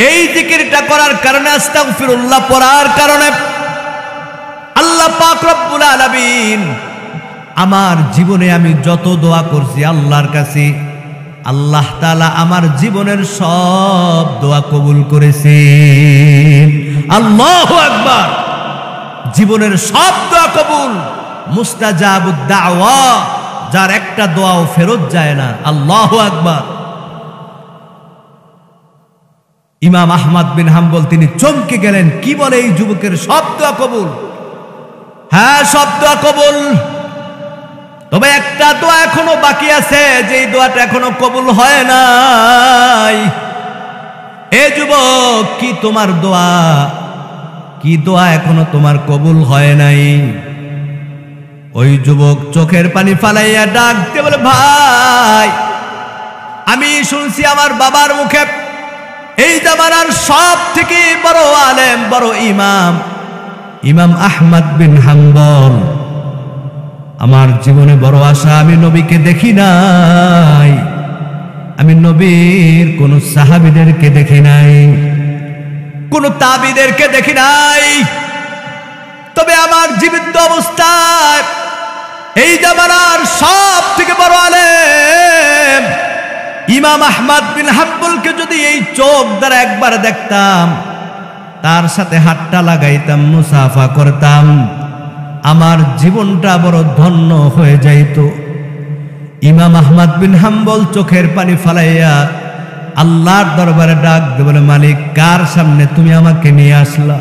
এই জিকিরটা করার কারণে, আস্তাগফিরুল্লাহ পড়ার কারণে আল্লাহ পাক রব্বুল আলামিন আমার জীবনে আমি যত দোয়া করছি আল্লাহর কাছে, আল্লাহ তাআলা আমার জীবনের সব দোয়া কবুল করেছেন। আল্লাহু আকবার। জীবনের সব দোয়া কবুল, মুস্তাজাবুদ দাওয়া, যার একটা দোয়াও ফেরত যায় না। আল্লাহু আকবার। ইমাম আহমদ বিন হাম্বল তিনি চমকে গেলেন, কি বলে এই যুবকের সব দোয়া কবুল? হ্যাঁ, সব দোয়া কবুল, তবে একটা দোয়া এখনো বাকি আছে, যে দোয়াটা এখনো কবুল হয় নাই। এ যুবক, কি তোমার দোয়া, কি দোয়া এখনো তোমার কবুল হয় নাই? ওই যুবক চোখের পানি ফালাইয়া ডাকতে বলে, ভাই, আমি শুনছি আমার বাবার মুখে এই জামানার সব থেকে বড় আলেম, বড় ইমাম, ইমাম আহমদ বিন হাম্বল। আমার জীবনে বড় আশা, আমি নবীকে দেখি নাই, আমি নবীর কোন সাহাবীদেরকে দেখি নাই, কোন তাবিদেরকে দেখি নাই, তবে আমার জীবিত অবস্থায় এই জামানার সব থেকে বড় আলেম ইমাম আহমদ বিন হাম্বলকে যদি এই চোখ দ্বারা একবার দেখতাম, তার সাথে হাতটা লাগাইতাম, মুসাফা করতাম, আমার জীবনটা বড় ধন্য হয়ে যাইত। ইমাম আহমদ বিন হাম্বল চোখের পানি ফালাইয়া আল্লাহর দরবারে ডাক দিয়ে বলে, মালিক, কার সামনে তুমি আমাকে নিয়ে আসলা?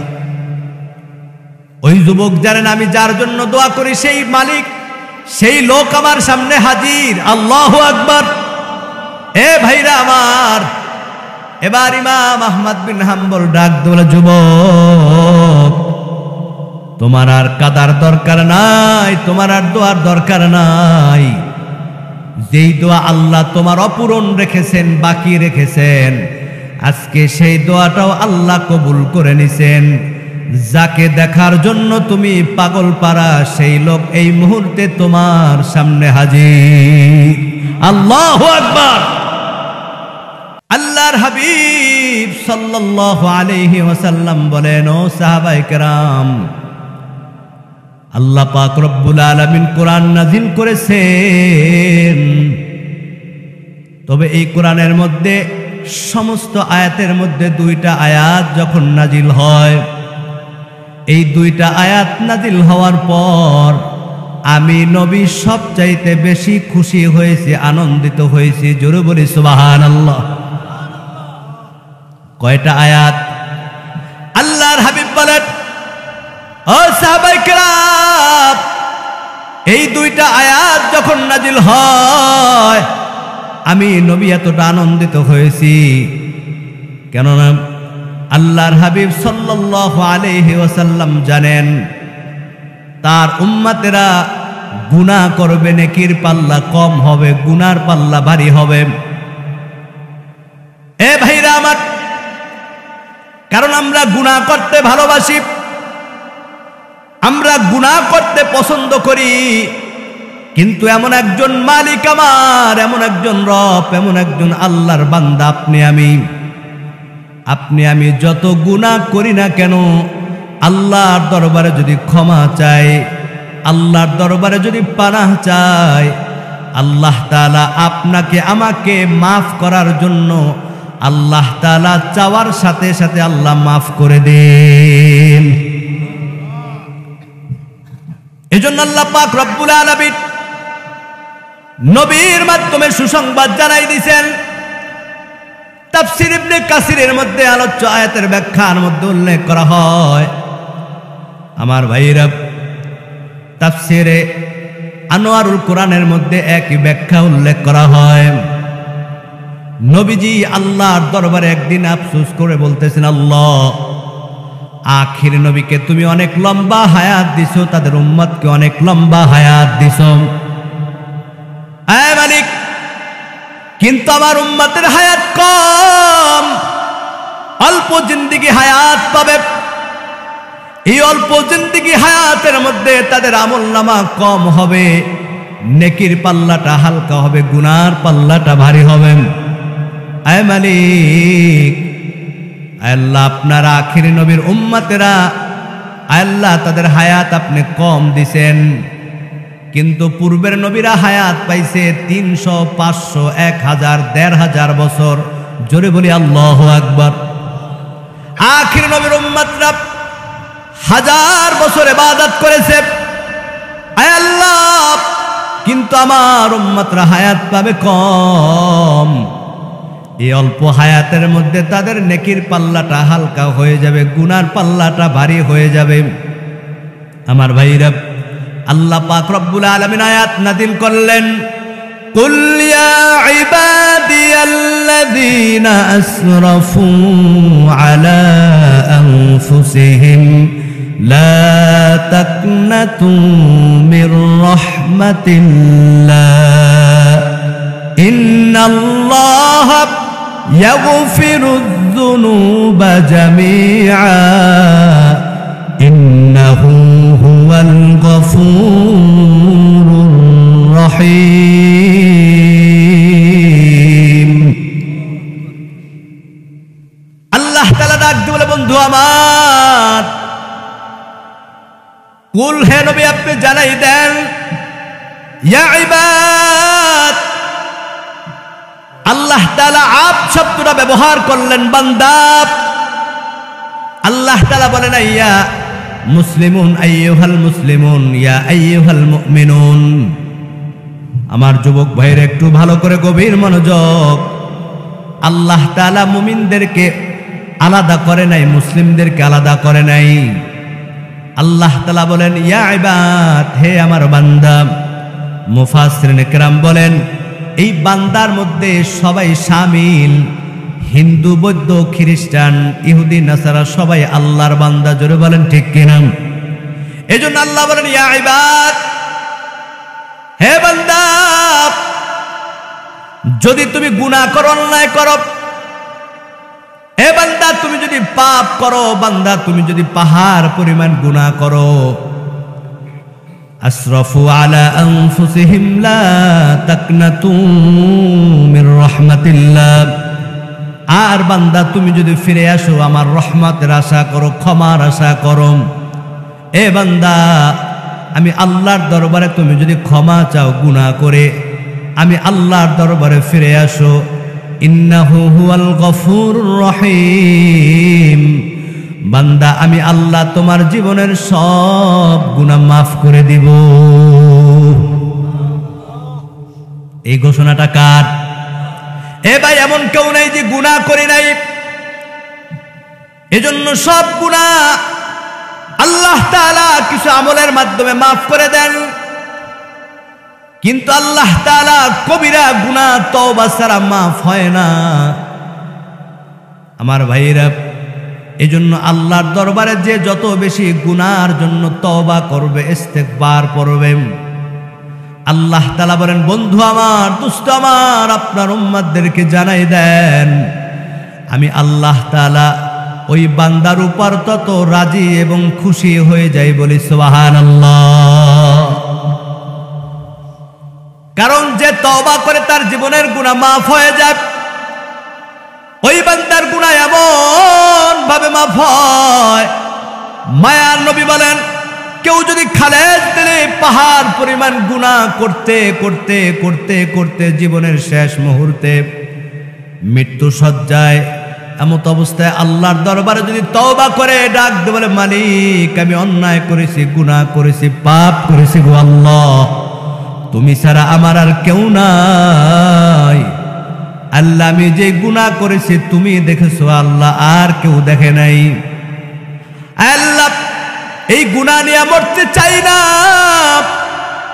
ওই যুবক জানেন, আমি যার জন্য দোয়া করি সেই মালিক, সেই লোক আমার সামনে হাজির। আল্লাহু আকবার। এ ভাইরা আমার, এবার ইমাম আহমদ বিন হাম্বল ডাক দিয়ে বলে, যুবক, তোমার আর কাদার দরকার নাই, তোমার আর দোয়ার দরকার নাই। যেই দোয়া আল্লাহ তোমার অপূরণ রেখেছেন, বাকি রেখেছেন, আজকে সেই দোয়াটাও আল্লাহ কবুল করে নিছেন। যাকে দেখার জন্য তুমি পাগল পারা, সেই লোক এই মুহূর্তে তোমার সামনে হাজির। আল্লাহু আকবার। আল্লাহর হাবিব সাল্লাল্লাহু আলাইহি ওয়াসাল্লাম বলেন, ও সাহাবায়ে কেরাম, আল্লাহ পাক রব্বুল আলামিন কোরআন নাজিল করেছেন, তবে এই কোরআনের মধ্যে সমস্ত আয়াতের মধ্যে দুইটা আয়াত যখন নাজিল হয়, এই দুইটা আয়াত নাজিল হওয়ার পর আমি নবী সবচাইতে বেশি খুশি হয়েছি, আনন্দিত হয়েছি। জোরে বলি সুবহানাল্লাহ। কয়টা আয়াত? আল্লাহর হাবিব বলেন, ও সাহাবায়ে কেরাম, এই দুইটা আয়াত যখন নাজিল হয়, আমি নবী এতটা আনন্দিত হয়েছি, কেননা আল্লাহর হাবিব সাল্লাল্লাহু আলাইহি ওয়াসাল্লাম জানেন তার উম্মতেরা গুনাহ করবে, নেকির পাল্লা কম হবে, গুনার পাল্লা ভারী হবে। এ ভাইরা আমার, কারণ আমরা গুনাহ করতে ভালোবাসি, আমরা গুনাহ করতে পছন্দ করি, কিন্তু এমন একজন মালিক আমার, এমন একজন রব, এমন একজন আল্লাহর বান্দা আপনি আমি যত গুনাহ করি না কেন, আল্লাহর দরবারে যদি ক্ষমা চাই, আল্লাহর দরবারে যদি পানাহ চাই, আল্লাহ তাআলা আপনাকে আমাকে মাফ করার জন্য আল্লাহ তাআলা চাওয়ার সাথে সাথে আল্লাহ মাফ করে দেন। এজন্য আল্লাহ পাক রব্বুল আলামিন নবীর মাধ্যমে সুসংবাদ জানাই দিয়েছেন। তাফসীর ইবনে কাসিরের মধ্যে আলোচ্য আয়াতের ব্যাখ্যার মধ্যে উল্লেখ করা হয়, আমার ভাইরা, তাফসীরে আনোয়ারুল কোরআনের মধ্যে একই ব্যাখ্যা উল্লেখ করা হয়। নবীজি আল্লাহর দরবারে একদিন আফসোস করে বলতেছেন, আল্লাহ, আখির নবীকে তুমি অনেক লম্বা হায়াত দিছো, তাদের উম্মতকে অনেক লম্বা হায়াত দিছো, আয় মালিক, কিন্তু আমার উম্মতের হায়াত কম, অল্প জিন্দেগি হায়াত পাবে। এই অল্প জিন্দেগি হায়াতের মধ্যে তাদের আমলনামা কম হবে, নেকির পাল্লাটা হালকা হবে, গুনার পাল্লাটা ভারী হবে। আয় মালিক, আল্লাহ আপনার আখির নবীর উম্মতেরা আল্লাহ তাদের হায়াত আপনি কম দিছেন, কিন্তু পূর্বের নবীরা হায়াত পাইছে 300, 500, 1000, 1500 বছর। জোরে বলি আল্লাহু আকবার। আখির নবীর উম্মতরা 1000 বছর ইবাদত করেছে আল্লাহ, কিন্তু আমার উম্মতরা হায়াত পাবে কম। এই অল্প হায়াতের মধ্যে তাদের নেকির পাল্লাটা হালকা হয়ে যাবে, গুনার পাল্লাটা ভারী হয়ে যাবে। আমার ভাইরা, আল্লাহ পাক রব্বুল আলামিন আয়াত নাযিল করলেন, কুল ইয়া ইবাদিয়াল্লাযীনা আসরাফু আলা আনফুসিহিম লা তাকনাতু মির রাহমাতিল্লাহ ইন্নাল্লাহা ইয়াগফিরুয যুনুবা জামিআ ইন্নাহু হুয়াল গফুরুর রহিম। আল্লাহ তাআলা ডাক দিয়ে বলে, বন্ধু আমার, কুল হে নবী আপনি জানাই দেন, ইয়া ইবাদ। আল্লাহ তাআলা আব শব্দটা ব্যবহার করলেন বান্দা। আল্লাহ তাআলা বলেন, ইয়া মুসলিমুন আইয়ুহাল মুসলিমুন ইয়া আইয়ুহাল মুমিনুন। আমার যুবক ভাইরা একটু ভালো করে গভীর মনোযোগ। আল্লাহ তাআলা মুমিনদেরকে আলাদা করে নাই, মুসলিমদেরকে আলাদা করে নাই। আল্লাহ তাআলা বলেন, ইয়া ইবাদ, হে আমার বান্দা। মুফাসসিরিন কিরাম বলেন, এই বান্দার মধ্যে সবাই শামিল, হিন্দু, বৌদ্ধ, খ্রিস্টান, ইহুদি, নাসারা সবাই আল্লাহর বান্দা। জোরে বলেন ঠিক কিনা? এজন্য আল্লাহ বলেন, ইয়া ইবাদ, হে বান্দা, যদি তুমি গুনাহ করো, অন্যায় করো, হে বান্দা তুমি যদি পাপ করো, বান্দা তুমি যদি পাহাড় পরিমাণ গুনাহ করো, আসরাফু আলা আনফুসিহিম লা তাকনাতু মির রাহমাতিল্লাহ। আর বান্দা তুমি যদি ফিরে আসো, আমার রহমতের আশা করো, ক্ষমার আশা করো। এ বান্দা, আমি আল্লাহর দরবারে তুমি যদি ক্ষমা চাও গুনাহ করে, আমি আল্লাহর দরবারে ফিরে আসো, ইন্নাহু হুয়াল গফুরুর রহিম। বান্দা, আমি আল্লাহ তোমার জীবনের সব গুনাহ মাফ করে দিব। এই ঘোষণাটা কার? এ ভাই, এমন কেউ নাই যে গুনাহ করি নাই। এজন্য সব গুনাহ আল্লাহ তাআলা কিছু আমলের মাধ্যমে মাফ করে দেন, কিন্তু আল্লাহ তাআলা কবিরা গুনাহ তওবা ছাড়া মাফ হয় না। আমার ভাইরা, এজন্য আল্লাহর দরবারে যে যত বেশি গুনার জন্য তওবা করবে, ইস্তেগফার করবে, আল্লাহ তাআলা বলেন, বন্ধু আমার, দোস্ত আমার, আপনার উম্মতদেরকে জানাই দেন, আমি আল্লাহ তাআলা ওই বান্দার উপর তত রাজি এবং খুশি হয়ে যাই। বলি সুবহানাল্লাহ। কারণ যে তওবা করে তার জীবনের গুনাহ মাফ হয়ে যায়। ওই বান্দার গুনাহ এমন ভাবে মাফ হয়, মায়ার নবী বলেন, কেউ যদি খালেজ দিলে পাহাড় পরিমাণ গুনাহ করতে করতে করতে করতে জীবনের শেষ মুহূর্তে মৃত্যু সজ্জায় এমত অবস্থায় আল্লাহর দরবারে যদি তওবা করে ডাক দিয়ে বলে, মালিক আমি অন্যায় করেছি, গুনাহ করেছি, পাপ করেছি গো আল্লাহ, তুমি ছাড়া আমার আর কেউ নাই। আল্লাহ আমি যে গুনাহ করেছি তুমি দেখেছো আল্লাহ, আর কেউ দেখে নাই। আল্লাহ এই গুনাহ নিয়ে মরতে চাই না,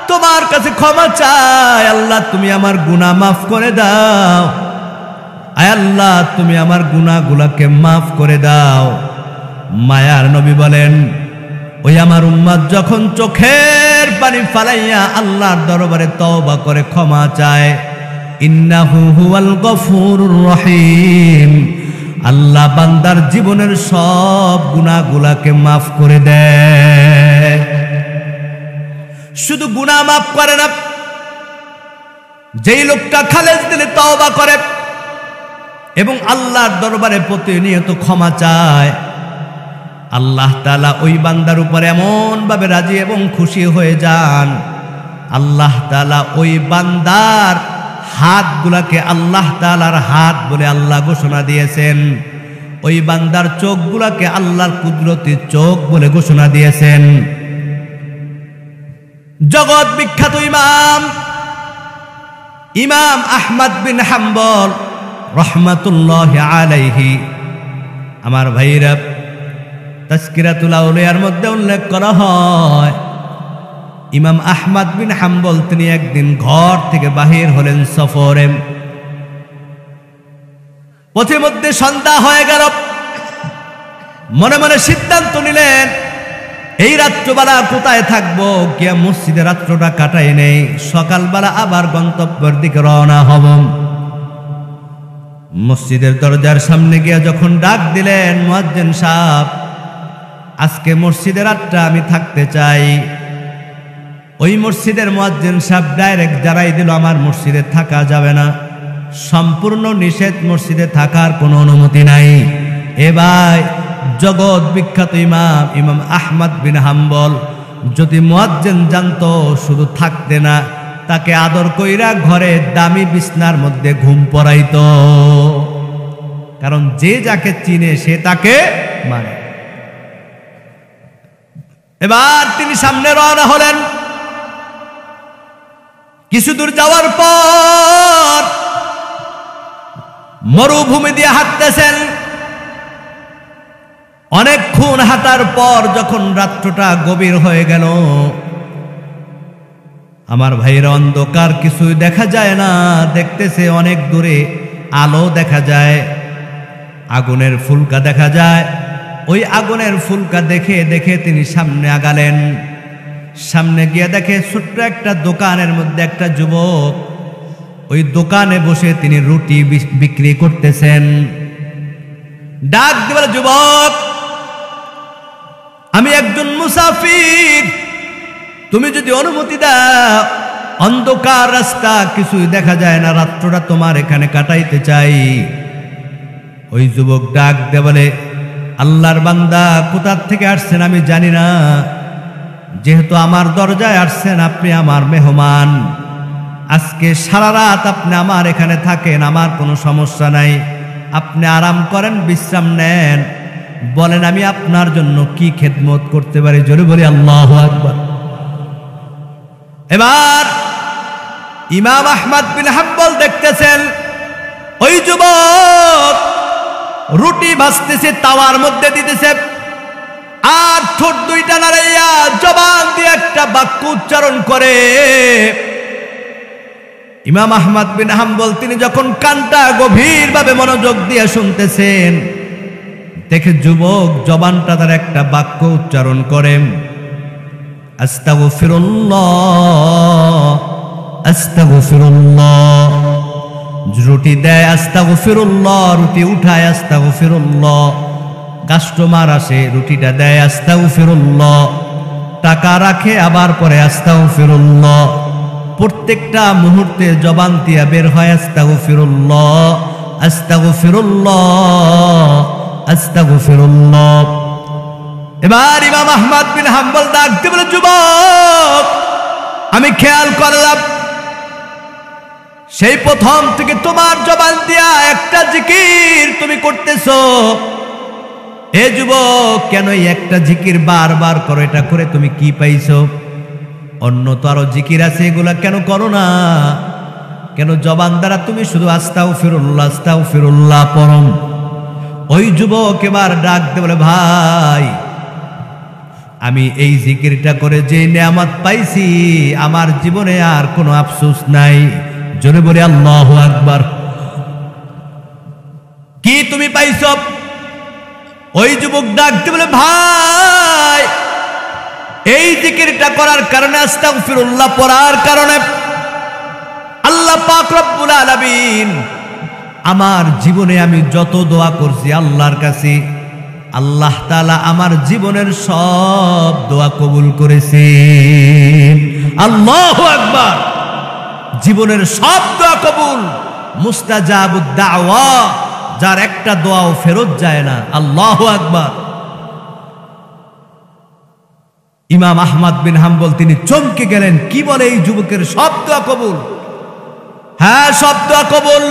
তোমার কাছে ক্ষমা চাই। আল্লাহ তুমি আমার গুনাহ মাফ করে দাও। আল্লাহ তুমি আমার গুনাহগুলোকে মাফ করে দাও। মায়ার নবী বলেন, ওই আমার উম্মত যখন চোখের পানি ফালাইয়া আল্লাহর দরবারে তওবা করে ক্ষমা চায়, ইন্নাহু হুয়াল গফুরুর রহিম, আল্লাহ বান্দার জীবনের সব গুনাহগুলোকে মাফ করে দেয়। শুধু গুনাহ মাফ করে না, যেই লোকটা খালেজ দিলে তওবা করে, এবং আল্লাহর দরবারে প্রতিনিয়ত ক্ষমা চায়, আল্লাহ তাআলা ওই বান্দার উপর এমন ভাবে রাজি এবং খুশি হয়ে যান, আল্লাহ তাআলা ওই বান্দার হাতগুলাকে আল্লাহ তাআলার হাত বলে আল্লাহ ঘোষণা দিয়েছেন, ওই বান্দার চোখগুলাকে আল্লাহর কুদরতি চোখ বলে ঘোষণা দিয়েছেন। জগৎ বিখ্যাত ইমাম আহমদ বিন হাম্বল রহমাতুল্লাহি আলাইহি, আমার ভাইরা, তাজকিরাতুল আউলিয়ার মধ্যে উল্লেখ করা হয়, ইমাম আহমদ বিন হাম্বল তিনি একদিন ঘর থেকে বাহির হলেন সফরে। পথে মধ্যে সন্ধ্যা হয়ে গেল। মনে মনে সিদ্ধান্ত নিলেন, এই রাত্রবেলা কোথায় থাকবো, গিয়া মসজিদে রাত্রটা কাটাই নেই, সকালবেলা আবার গন্তব্যের দিকে রওনা হব। মসজিদের দরজার সামনে গিয়া যখন ডাক দিলেন, মুয়াজ্জিন সাহেব, আজকে মসজিদের রাতটা আমি থাকতে চাই। ওই মসজিদের মুয়াজ্জিন সাহেব ডাইরেক্ট জানাই দিল, আমার মসজিদে থাকা যাবে না, সম্পূর্ণ নিষেধ, মসজিদে থাকার কোনো অনুমতি নাই। এ ভাই, জগৎ বিখ্যাত ইমাম আহমদ বিন হাম্বল যদি মুয়াজ্জিন জানতো, শুধু থাকতে না, তাকে আদর কইরা ঘরে দামি বিছনার মধ্যে ঘুম পড়াইতো, কারণ যে যাকে চিনে সে তাকে মানে। এবার তিনি সামনে রওনা হলেন। কিছু দূর যাওয়ার পর মরুভূমি দিয়ে হাঁটতেছেন। অনেকক্ষণ হাঁটার পর যখন রাত্রটা গভীর হয়ে গেল, আমার ভাইরা, অন্ধকার কিছুই দেখা যায় না, দেখতেছে অনেক দূরে আলো দেখা যায়, আগুনের ফুলকা দেখা যায়। ওই আগুনের ফুলকা দেখে দেখে তিনি সামনে আগালেন। সামনে গিয়ে দেখে ছোট্ট একটা দোকানের মধ্যে একটা যুবক, ওই দোকানে বসে তিনি রুটি বিক্রি করতেছেন। ডাক দিবার, যুবক, আমি একজন মুসাফির, তুমি যদি অনুমতি দাও, অন্ধকার রাস্তা, কিছুই দেখা যায় না, রাত্রটা তোমার এখানে কাটাইতে চাই। ওই যুবক ডাক দে বলে, আল্লাহর বান্দা, কোথা থেকে আসছেন আমি জানি না, যেহেতু আমার দরজায় আসছেন, আপনি আমার মেহমান, আজকে সারা রাত আপনি আমার এখানে থাকেন, আমার কোনো সমস্যা নাই, আপনি আরাম করেন, বিশ্রাম নেন, বলেন আমি আপনার জন্য কি খেদমত করতে পারি। জোরে বলি আল্লাহু আকবার। এবার ইমাম আহমদ বিন হাম্বল দেখতেছেন ওই যুবক রুটি ভাজতেছে, তাওয়ার মধ্যে দিতেছে, আর ঠোঁট দুইটা নাড়াইয়া জবান দিয়ে একটা বাক্য উচ্চারণ করে। ইমাম আহমদ বিন হাম্বল তিনি যখন কানটা গভীরভাবে মনোযোগ দিয়ে শুনতেছেন, দেখে যুবক জবানটা তার একটা বাক্য উচ্চারণ করেন, আস্তাগফিরুল্লাহ, আস্তাগফিরুল্লাহ। রুটি দেয় আস্তাগফিরুল্লাহ, রুটি উঠায় আস্তাগফিরুল্লাহ, কাস্টমার আসে রুটিটা দেয় আস্তাগফিরুল্লাহ, টাকা রাখে আবার পরে আস্তাগফিরুল্লাহ, প্রত্যেকটা মুহূর্তে জবান দিয়া বের হয় আস্তাগফিরুল্লাহ, আস্তাগফিরুল্লাহ, আস্তাগফিরুল্লাহ। এবার ইমাম আহমদ বিন হাম্বল ডাক দিয়ে বলে, যুবক, আমি খেয়াল করলাম সেই প্রথম থেকে তোমার জবান দিয়া একটা জিকির তুমি করতেছো। এ যুবক, কেন এই একটা জিকির বারবার করো? এটা করে তুমি কি পাইছো? অন্য তো আরো জিকির আছে, এগুলা কেন করো না? কেন জবান দ্বারা তুমি শুধু আস্তাগফিরুল্লাহ, আস্তাগফিরুল্লাহ পড়ো? ওই যুবক এবার ডাক দিয়ে বলে, ভাই, আমি এই জিকিরটা করে যে নেয়ামত পাইছি, আমার জীবনে আর কোনো আফসোস নাই। জোরে বলে আল্লাহু আকবার। কি তুমি পাইছ? ওই যুবক ডাক দিয়ে বলে, ভাই, এই জিকিরটা করার কারণে, আস্তাগফিরুল্লাহ পড়ার কারণে আল্লাহ পাক রব্বুল আলামিন আমার জীবনে আমি যত দোয়া করছি আল্লাহর কাছে, আল্লাহ তাআলা আমার জীবনের সব দোয়া কবুল করেছেন। আল্লাহু আকবার। জীবনের সব দোয়া কবুল, মুস্তাজাবুদ দাওয়া, যার একটা দোয়াও ফেরত যায় না। আল্লাহু আকবার। ইমাম আহমদ বিন হাম্বল তিনি চমকে গেলেন, কি বলে এই যুবকের সব দোয়া কবুল? হ্যাঁ, সব দোয়া কবুল,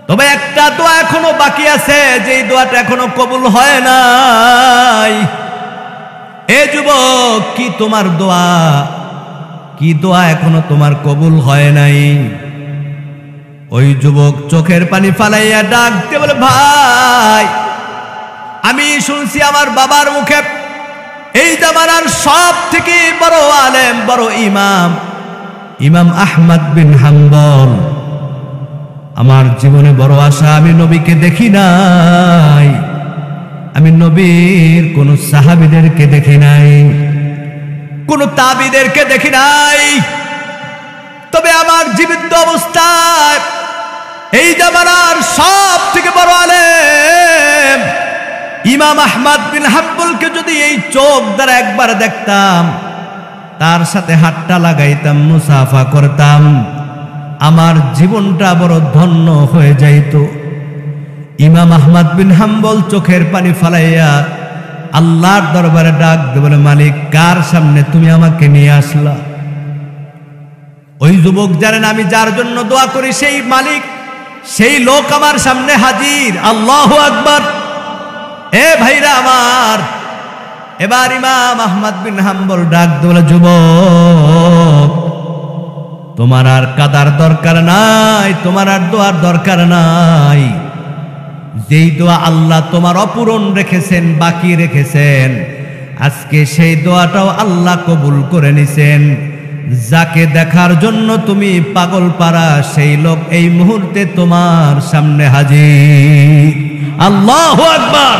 তবে একটা দোয়া এখনো বাকি আছে, যে দোয়াটা এখনো কবুল হয় নাই। এ যুবক, কি তোমার দোয়া, কি দোয়া এখনো তোমার কবুল হয় নাই? ওই যুবক চোখের পানি ফালাইয়া ডাকতে বলে, ভাই, আমি শুনছি আমার বাবার মুখে এই জামানার সব থেকে বড় আলেম, বড় ইমাম, ইমাম আহমদ বিন হাম্বল। আমার জীবনে বড় আশা, আমি নবীকে দেখি নাই, আমি নবীর কোন সাহাবীদেরকে দেখি নাই, কোন তাবিদেরকে দেখি নাই, তবে আমার জীবিত অবস্থায় এই জামানার সব থেকে বড় আলেম ইমাম আহমদ বিন হাম্বলকে যদি এই চোখ দ্বারা একবার দেখতাম, তার সাথে হাতটা লাগাইতাম, মুসাফা করতাম, আমার জীবনটা বড় ধন্য হয়ে যাইত। ইমাম আহমদ বিন হাম্বল চোখের পানি ফালাইয়া আল্লাহর দরবারে ডাক দিয়ে বলে, মালিক, কার সামনে তুমি আমাকে নিয়ে আসলা? ওই যুবক জানেন, আমি যার জন্য দোয়া করি সেই মালিক, সেই লোক আমার সামনে হাজির। আল্লাহু আকবার। এ ভাইরা আমার, এবার ইমাম আহমদ বিন হাম্বল ডাক দিয়ে বলে, যুবক, তোমার আর কাদার দরকার নাই, তোমার আর দোয়ার দরকার নাই। যেই দোয়া আল্লাহ তোমার অপূরণ রেখেছেন, বাকি রেখেছেন, আজকে সেই দোয়াটাও আল্লাহ কবুল করে নিছেন। যাকে দেখার জন্য তুমি পাগল পারা, সেই লোক এই মুহূর্তে তোমার সামনে হাজির। আল্লাহু আকবার।